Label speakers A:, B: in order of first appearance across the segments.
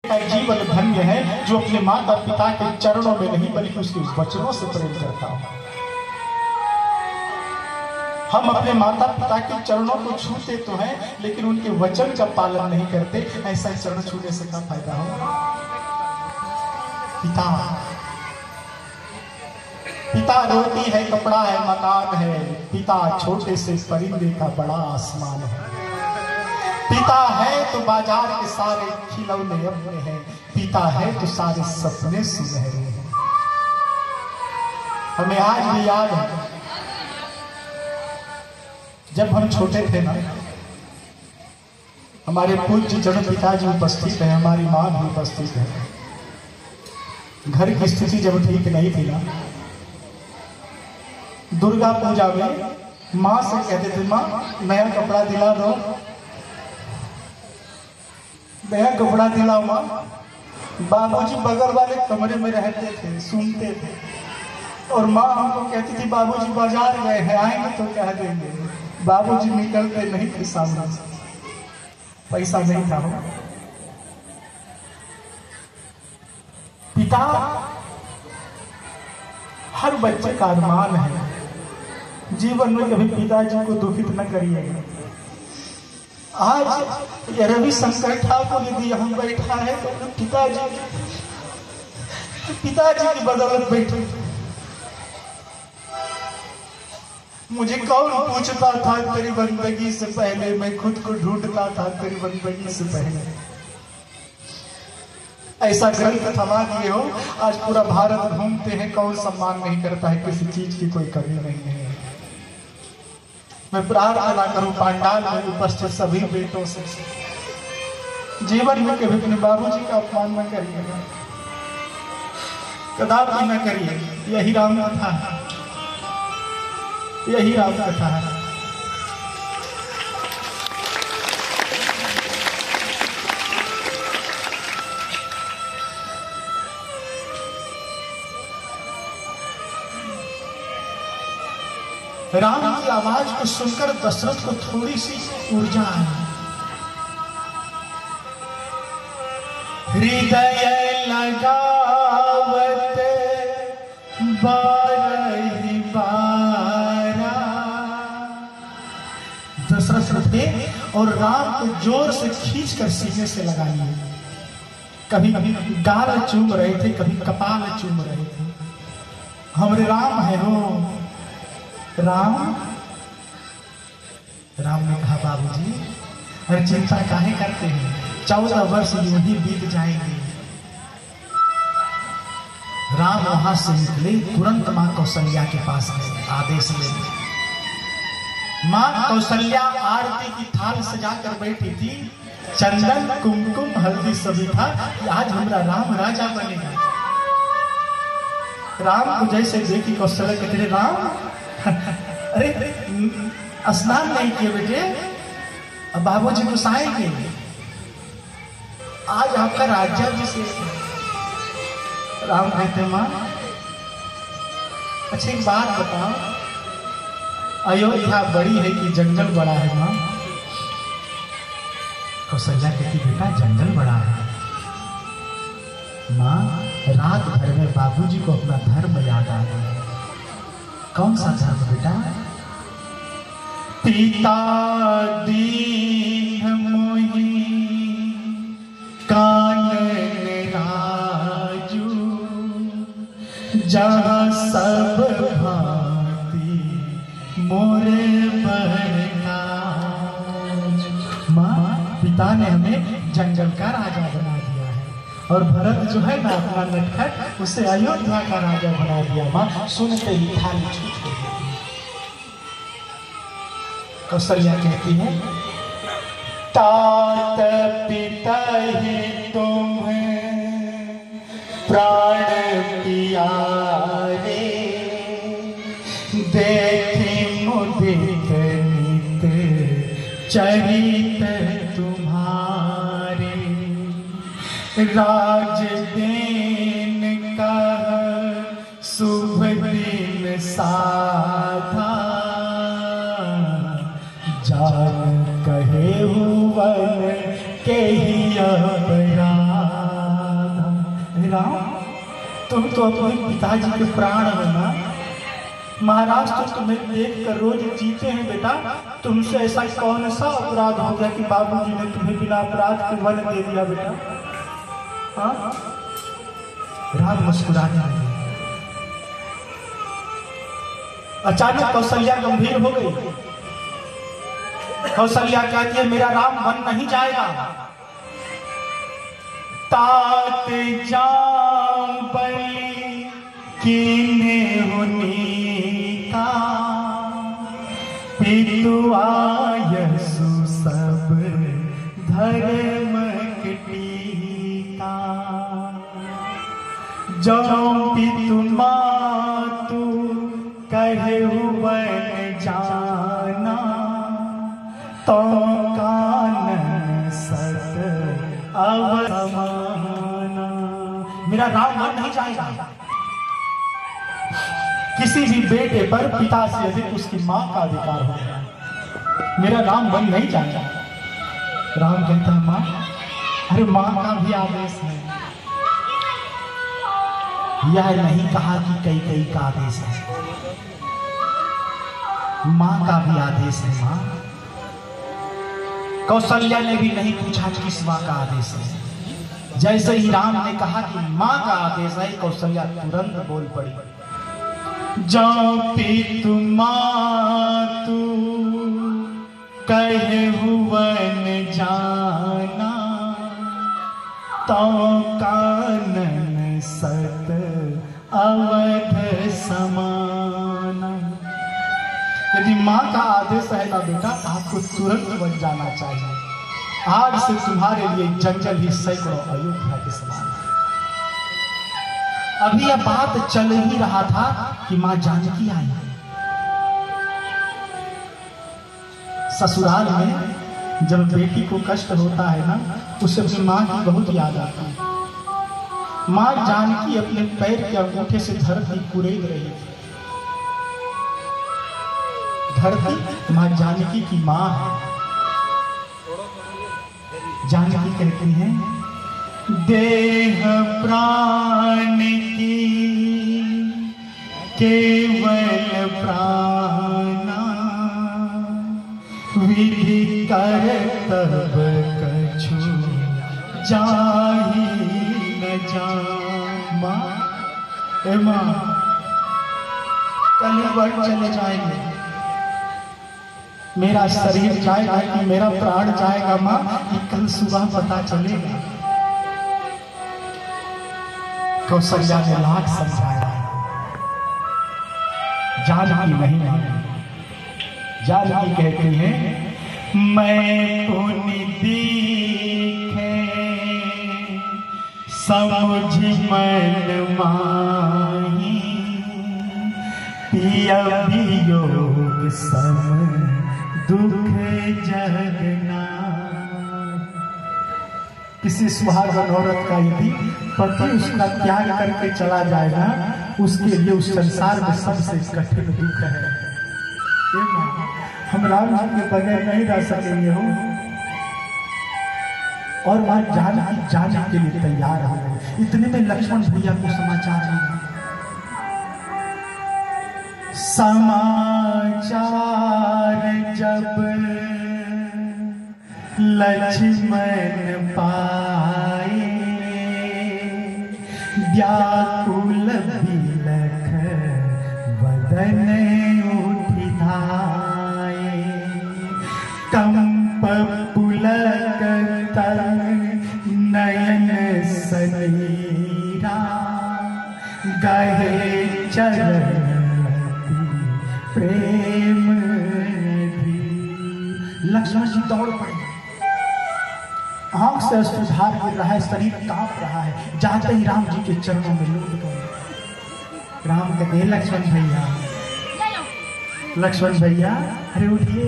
A: का जीवन धन्य है जो अपने माता पिता के चरणों में नहीं बल्कि उसके वचनों से प्रेम करता हो। हम अपने माता पिता के चरणों को छूते तो हैं लेकिन उनके वचन का पालन नहीं करते। ऐसा चरण छूने से क्या फायदा हो। पिता पिता रोटी है, कपड़ा है, मकान है। पिता छोटे से परिंदे का बड़ा आसमान है। पिता है तो बाजार के सारे खिलौने अपने हैं। पिता है तो सारे सपने सुनहरे हैं। हमें आज भी याद है जब हम छोटे थे ना, हमारे पूज्य जन पिताजी उपस्थित है, हमारी माँ भी उपस्थित है। घर की स्थिति जब ठीक नहीं थी ना, दुर्गा पूजा में माँ से कहते थे, माँ नया कपड़ा दिला दो, नया कपड़ा दिलाओ माँ। बाबूजी बगल वाले कमरे में रहते थे, सुनते थे और माँ हमको कहती थी बाबूजी बाजार गए हैं, आएंगे तो कह देंगे। बाबूजी निकलते नहीं थे सामने से, पैसा नहीं था। पिता हर बच्चे का अरमान है। जीवन में कभी पिताजी को दुखित न करिएगा। आज रविशंकर ठाकुर यदि यहाँ बैठा है तो पिताजी की बदौलत बैठे। मुझे कौन पूछता था तेरी बंदगी से पहले, मैं खुद को ढूंढता था तेरी बंदगी से पहले। ऐसा ग्रंथ थमा दिए हो, आज पूरा भारत घूमते हैं, कौन सम्मान नहीं करता है, किसी चीज की कोई कमी नहीं है। मैं प्रार्थना करूं पांडाल में उपस्थित सभी बेटों से, जीवन में कभी अपने बाबूजी का अपमान न करिएगा, कदापि न करिए। यही राम कथा है, यही राम कथा है। राम की आवाज को सुनकर दशरथ को थोड़ी सी ऊर्जा आई। हृदय लगावत बारहि बारा। दशरथ थे और राम को जोर से खींचकर सीने से लगा लिए। कभी गाल चूम रहे थे, कभी कपाल चूम रहे थे। हमरे राम है हो राम। राम ने कहा बाबूजी अरे चिंता काहे करते हैं, 14 वर्ष यूं ही बीत जाएंगे। राम वहां से निकले, तुरंत मां कौशल्या के पास गए, आदेश ले। मां कौशल्या आरती की थाल सजाकर बैठी थी, चंदन कुमकुम हल्दी सभी था कि आज हमारा राम राजा बनेगा। राम को जैसे देखी कौशल्या कहते थे, राम अरे स्नान नहीं किए बेटे, अब बाबूजी गुस्साएंगे, आज आपका राज्याभिषेक है। राम कहते मां अच्छा एक बात बताओ, अयोध्या बड़ी है कि जंगल बड़ा है मां? कौशल्या कहती बेटा जंगल बड़ा है। मां रात भर में बाबूजी को अपना धर्म याद आ गया। कौन सा धर्म बेटा? पिता दीन मोहि कानन राजू, जहाँ सब भांति मोरे बरनाज। माँ पिता ने हमें जंगल का राजा बना दिया है और भरत जो है ना अपना नटखट, उसे अयोध्या का राजा बना दिया। माँ सुनते ही थाली छूट गई। कौशल्या कहती है तात पिता ही तुम्हें प्राण प्यारे, देखी मुदित नित चरित तुम्हारे। राज दिन का शुभ दिन साधा, जान कहे हुवन के ही अपराध। राम, तुम तो अपने पिताजी के प्राण हो ना। महाराज तो तुम्हें देख कर रोज जीते हैं बेटा। तुमसे ऐसा कौन सा अपराध हो गया कि बाबूजी ने तुम्हें बिना अपराध के वन दे दिया बेटा? हाँ? राम मुस्कुराने लगे। अचानक कौशल्या गंभीर हो गई। कौशल्या कहती है मेरा राम वन नहीं जाएगा। तात जांबली कीने हुनीता पितु आयसु सब धर्म कीता। जो पितु मातु कहे वन जाना तो कानन सत अवमाना। मेरा राम वन नहीं जाएगा। किसी भी बेटे पर पिता से अधिक उसकी मां का अधिकार होगा। मेरा राम वन नहीं जाएगा। राम कहता है मां, अरे मां का भी आदेश है। यह नहीं कहा कि कई कई का आदेश है, मां का भी आदेश है। मां कौशल्या ने भी नहीं पूछा किस मां का आदेश है। जैसे ही राम ने कहा कि मां का आदेश है, कौशल्या तुरंत बोल पड़ी। जो पितु मातु कहे वन जाना तो कानन सत अवध समाना। यदि मां का आदेश है ना बेटा, आपको तुरंत वन जाना चाहिए। आज से तुम्हारे लिए जंगल ही सैकड़ों अयोध्या के समान है। अभी यह बात चल ही रहा था कि मां जानकी आई। ससुराल में जब बेटी को कष्ट होता है ना, उसे अपनी मां की बहुत याद आती है। मां जानकी अपने पैर के अंगूठे से धरती कुरेद रही थी। धरती मां जानकी की मां है। जानकी कहती हैं देह प्राण की केवल प्राणा विधि कर तब कछु जाहि न जान। मां, ए मां, कल वन चले जाएंगे। मेरा शरीर जाएगा कि मेरा प्राण जाएगा मां, कि कल सुबह पता चलेगा। कौशल्या ने लाख समझाया, जानकी नहीं मानी। जानकी कहती है मैं पुनि दीखे समझ मन माही पिया वियोग सम दुख जगना। किसी सुहागन औरत का यदि पति उसका त्याग करके चला जाएगा, उसके लिए उस संसार में सबसे कठिन दुख है। हम राम जी के बगैर नहीं रह सकेंगे हो। और वहां जाने के लिए तैयार हो। इतने में लक्ष्मण भैया को समाचार मिला। समाचार जब लक्ष्मण पाए व्याकुल बिलख बदन उठि धाये। कंप पुलक तर नयन सनीरा गहे चरण प्रेम। लक्ष्मण जी दौड़ पड़े। आंख से अश्रुधार गिर रहा है, शरीर कांप रहा है। जाते ही राम जी के चरणों में लौट गए। राम कहते हैं लक्ष्मण भैया, लक्ष्मण भैया, अरे उठिए।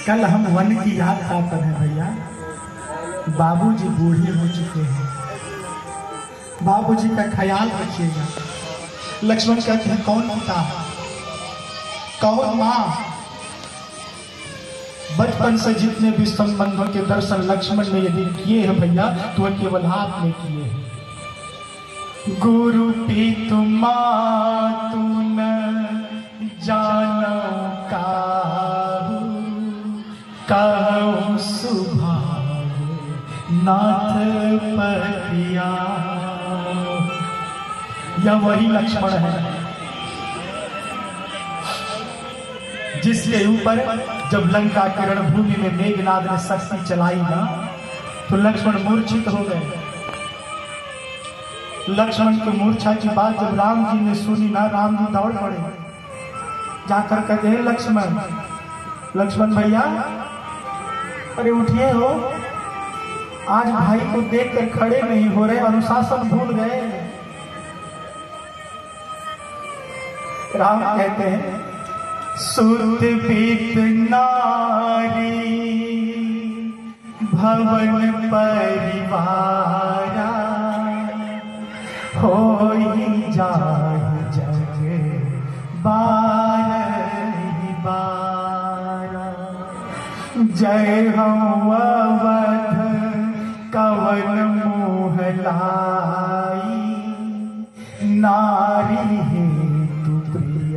A: कल हम वन की यात्रा पर हैं भैया। बाबूजी बूढ़े हो चुके हैं, बाबूजी का ख्याल रखिएगा। लक्ष्मण कहते हैं कौन पिता, कौन मां? बचपन से जितने भी संबंधों के दर्शन लक्ष्मण ने यदि किए हैं भैया, तो वह केवल आपने किए हैं। गुरु पीतु मातु न जानो काहू, कहूँ सुभाव नाथ पतिया। यह वही लक्ष्मण है जिसके ऊपर जब लंका की रणभूमि में मेघनाद ने शक्ति चलाई ना, तो लक्ष्मण मूर्छित हो गए। लक्ष्मण की मूर्छा की बात जब राम जी ने सुनी ना, राम जी दौड़ पड़े, जाकर कहते हैं लक्ष्मण, लक्ष्मण भैया अरे उठिए हो, आज भाई को देखकर खड़े नहीं हो रहे, अनुशासन भूल गए। राम कहते हैं सुत पीत नारी भवन परिवारा, होई जाहि जग बारहि बारा। जय हम अवध कवन मोह लाई, नारी हेतु प्रिय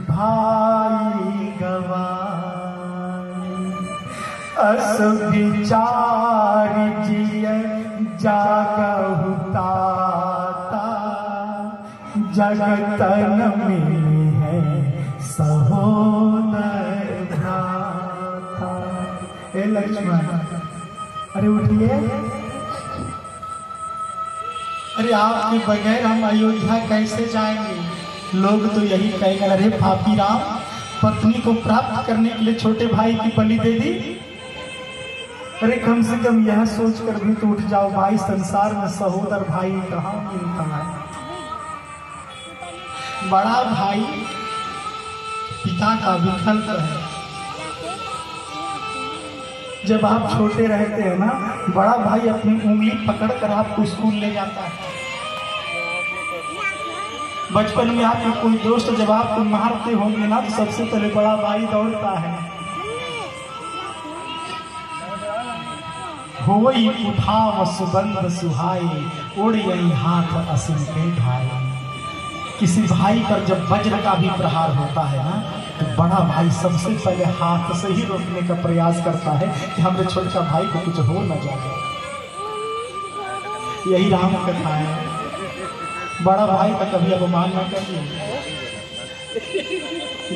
A: भाई गवाई। अस विचार जिय जागहु ताता, जगतन में है सहोदर भ्राता। हे लक्ष्मण अरे उठिए, अरे आपके बगैर हम अयोध्या कैसे जाएंगे? लोग तो यही कहेंगे अरे पापी राम, पत्नी को प्राप्त करने के लिए छोटे भाई की बलि दे दी। अरे कम से कम यह सोचकर भी तो उठ जाओ भाई, संसार में सहोदर भाई कहाँ मिलता है। बड़ा भाई पिता का विकल्प है। जब आप छोटे रहते हैं ना, बड़ा भाई अपनी उंगली पकड़कर आपको स्कूल ले जाता है। बचपन में आपके कोई दोस्त जब आपको मारते होंगे ना, तो सबसे पहले बड़ा भाई दौड़ता है। होई उठाव सुबंध सुहाई, उड़ यही हाथ असिन के ढाई। किसी भाई पर जब वज्र का भी प्रहार होता है ना, तो बड़ा भाई सबसे पहले हाथ से ही रोकने का प्रयास करता है कि हमारे छोटा भाई को कुछ हो न जाए। यही राम कथा है, बड़ा भाई का कभी अपमान न करिए।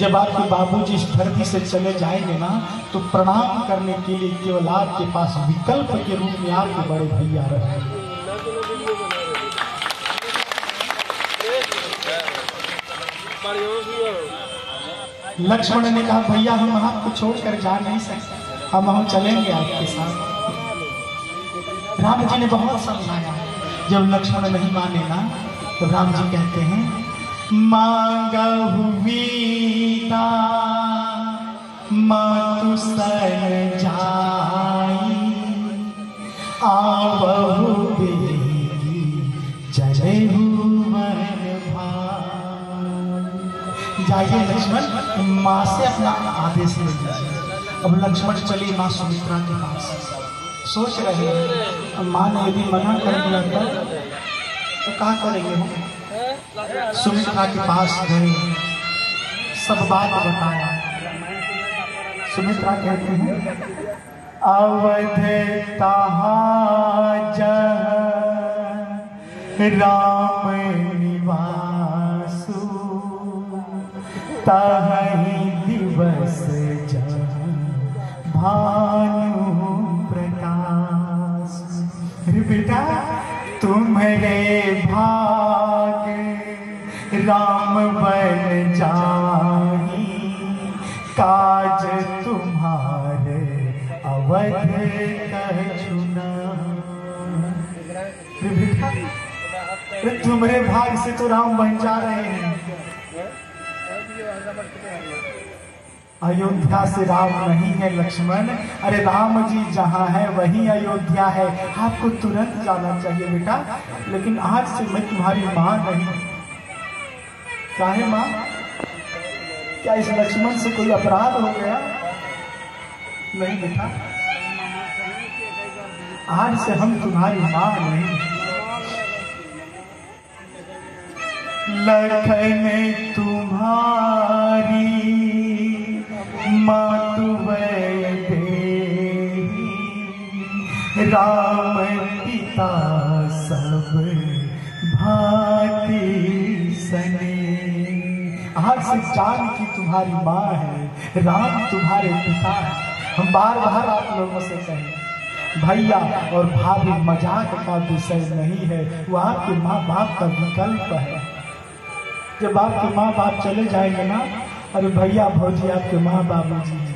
A: जब आपके बाबूजी इस धरती से चले जाएंगे ना, तो प्रणाम करने के लिए केवल आपके पास विकल्प के रूप में आपके बड़े भैया रहेंगे। लक्ष्मण ने कहा भैया हम आपको छोड़कर जा नहीं सकते, हम चलेंगे आपके साथ। राम जी ने बहुत समझाया। जब लक्ष्मण नहीं माने ना, तो राम जी कहते हैं मांगहु वीता मातु सन जाई, आवहु बेगी जलेहु मन भाई। जाइए लक्ष्मण, माँ से अपना आदेश ले लीजिए। अब लक्ष्मण चली माँ सुमित्रा के पास। सोच रहे हैं माँ ने यदि मना कर दिया तो क्या करेंगे हम। सुमित्रा के पास गए, सब बात बताया। सुमित्रा कहते हैं अवध तहाँ जहाँ राम निवासु, तहीं दिवस जहाँ भानु प्रकाश। बेटा तुम्हारे भाग राम बन जाही, काज तुम्हारे अवध कछुना। तुम्हारे भाग से तो राम बन जा रहे हैं, अयोध्या से राम नहीं है लक्ष्मण। अरे राम जी जहाँ है वहीं अयोध्या है, आपको तुरंत जाना चाहिए बेटा। लेकिन आज से मैं तुम्हारी माँ नहीं। क्या है माँ? क्या इस लक्ष्मण से कोई अपराध हो गया? नहीं बेटा, आज से हम तुम्हारी माँ नहीं। लखन तुम्हारी माँ तुवै देही, राम पिता सब भांति सने। आज से जानकी तुम्हारी माँ है, राम तुम्हारे पिता है। हम बार बार आप लोगों से कहें, भैया और भाभी मजाक का विषय नहीं है, वो आपके माँ बाप का विकल्प है। जब आपके माँ बाप चले जाएंगे ना, अरे भैया भौजी आपके माँ बाबू जी हैं।